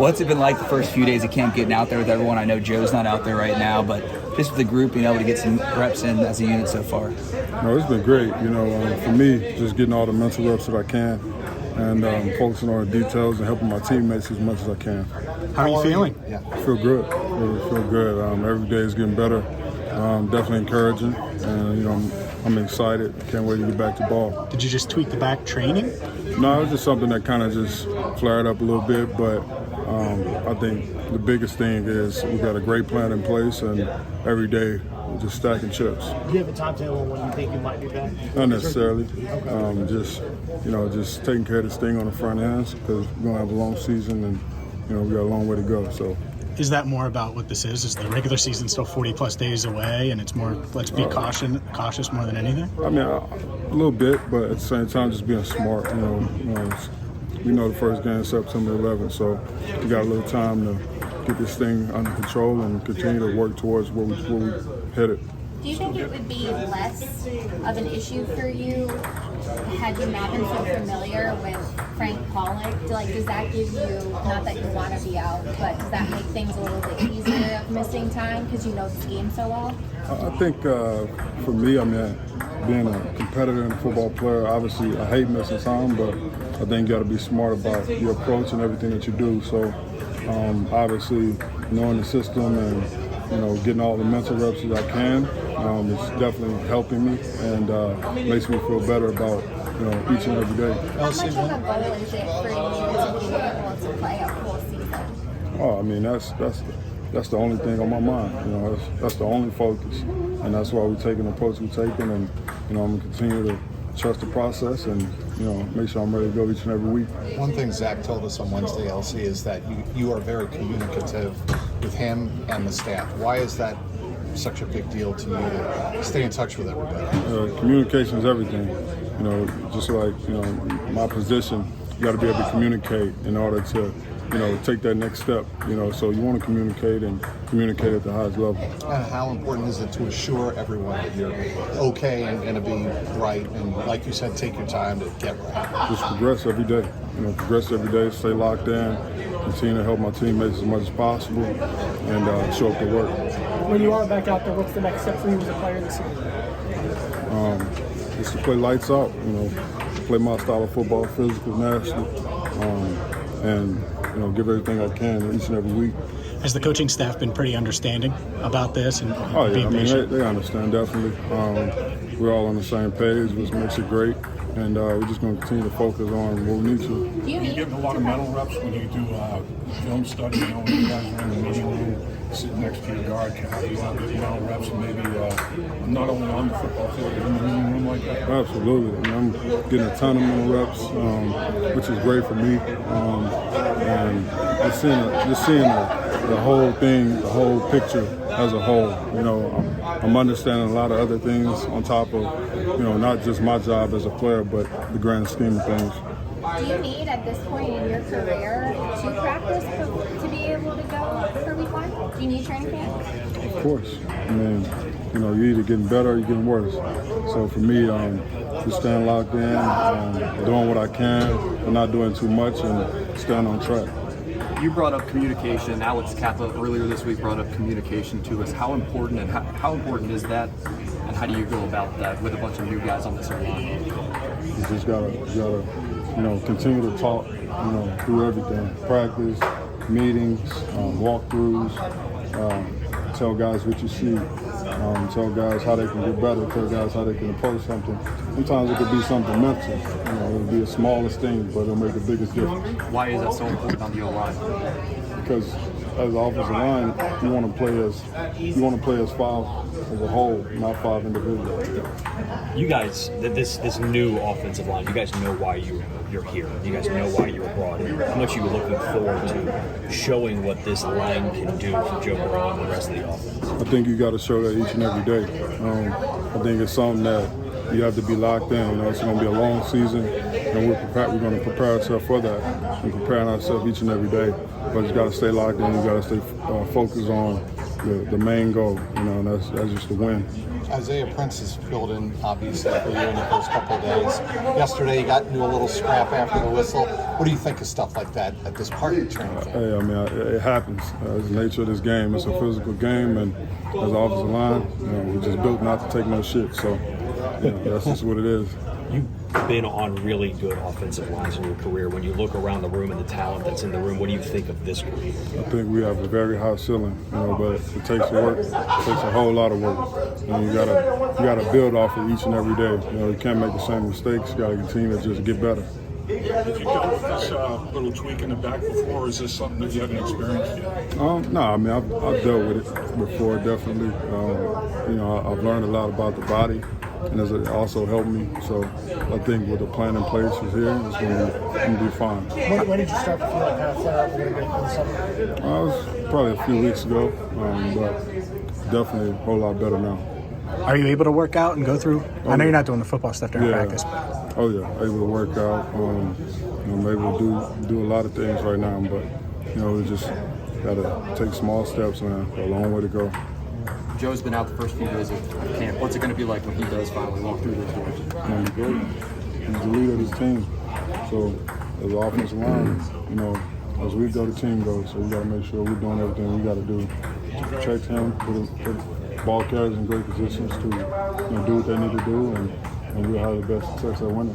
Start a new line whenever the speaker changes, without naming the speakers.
What's it been like the first few days of camp getting out there with everyone? I know Joe's not out there right now, but just with the group being able to get some reps in as a unit so far.
No, it's been great. For me, just getting all the mental reps that I can and focusing on the details and helping my teammates as much as I can.
How are you feeling?
I feel good. Feel good. Every day is getting better. Definitely encouraging, and I'm excited. Can't wait to get back to ball.
Did you just tweak the back training?
No, it was just something that kind of just flared up a little bit, but I think the biggest thing is we got a great plan in place, and every day we're just stacking chips.
Do you have a timetable when you think you might be back?
Not necessarily. Just taking care of this thing on the front ends because we're gonna have a long season, and we got a long way to go. So.
Is that more about what this is? Is the regular season still 40-plus days away, and it's more let's be cautious more than anything?
I mean, a little bit, but at the same time, just being smart. We know the first game is September 11th, so we got a little time to get this thing under control and continue to work towards where we headed.
Do you think it would be less of an issue for you had you not been so familiar with Frank Pollock? Does that give you, not that you want to be out, but does that make things a little bit easier of missing time because you know the game so well?
I think for me, being a competitor and a football player, obviously I hate missing time, but I think you got to be smart about your approach and everything that you do. So obviously knowing the system and getting all the mental reps that I can is definitely helping me and makes me feel better about each and every day.
How much of a goal is it for you to be able to play a full season?
Oh, that's the only thing on my mind. That's the only focus, and that's why we're taking the approach we're taking, and I'm gonna continue to trust the process and make sure I'm ready to go each and every week.
One thing Zach told us on Wednesday, LC, is that you are very communicative with him and the staff. Why is that such a big deal to you to stay in touch with everybody?
Communication is everything. Just like my position, you got to be able to communicate in order to take that next step. So you want to communicate and communicate at the highest level.
And how important is it to assure everyone that you're okay and going to be right, and like you said, take your time to get right?
Just progress every day. Progress every day. Stay locked in. Continue to help my teammates as much as possible, and show up to work.
When you are back out there, what's the next step for you as a player this year?
Just to play lights out. Play my style of football, physical, nasty, and give everything I can each and every week.
Has the coaching staff been pretty understanding about this and being patient?
They understand definitely. We're all on the same page, which makes it great. And we're just going to continue to focus on what we need to.
Do you get a lot of mental reps when you do film study? When you guys are in the meeting room, sitting next to your guard, can have a lot of mental reps, and maybe not only on the football field, but in the meeting room like that?
Absolutely. I'm getting a ton of mental reps, which is great for me. And just seeing the whole thing, the whole picture as a whole. I'm understanding a lot of other things on top of, not just my job as a player, but the grand scheme of things.
Do you need, at this point in your career, to practice to be able to go for week one? Do you need training camp?
Of course. You're either getting better or you're getting worse. So for me, just staying locked in, doing what I can, and not doing too much, and staying on track.
You brought up communication. Alex Kappa earlier this week brought up communication to us. How important and how important is that? And how do you go about that with a bunch of new guys on this line?
You just gotta continue to talk, through everything. Practice, meetings, walkthroughs. Tell guys what you see. Tell guys how they can get better. Tell guys how they can approach something. Sometimes it could be something mental. It'll be the smallest thing, but it'll make the biggest difference.
Why is that so important on the O-line?
Because as an offensive line, you want to play as five as a whole, not five individuals.
You guys, this new offensive line, you guys know why you're here. You guys know why you were brought in. How much are you looking forward to showing what this line can do for Joe Burrow and the rest of the offense?
I think you got to show that each and every day. I think it's something that you have to be locked in. It's going to be a long season, and we're going to prepare ourselves for that and preparing ourselves each and every day. But you got to stay locked in. You got to stay focused on the main goal. And that's just the win.
Isaiah Prince has filled in, obviously, for you in the first couple of days. Yesterday, you got into a little scrap after the whistle. What do you think of stuff like that at this part of the training camp?
Hey, I mean, it happens. It's the nature of this game. It's a physical game, and as an offensive line, we're just built not to take no shit. So, that's just what it is.
You've been on really good offensive lines in your career. When you look around the room and the talent that's in the room, what do you think of this group?
I think we have a very high ceiling, but it takes work. It takes a whole lot of work. You gotta build off it each and every day. You can't make the same mistakes. You gotta continue to just get better.
Did you deal with this little tweak in the back before, or is this something that you haven't experienced yet?
No, I mean, I've dealt with it before, definitely. I've learned a lot about the body, and it also helped me. So I think with the plan in place is here, it's going to be fine.
When did you start to feel like kind of flare up a little bit in the summer?
It was probably a few weeks ago, but definitely a whole lot better now.
Are you able to work out and go through? I know you're not doing the football stuff during practice.
Oh yeah, able to work out. I'm able to do a lot of things right now, but we just gotta take small steps, man. Got a long way to go.
Joe's been out the first few days of camp. What's it going to be like when he does finally walk through those doors?
It's gonna be great. He's the leader of this team, so as an offensive line, as we go, the team goes. So we gotta make sure we're doing everything we gotta do to protect him, put ball carriers in great positions to do what they need to do, and we'll have the best success at winning.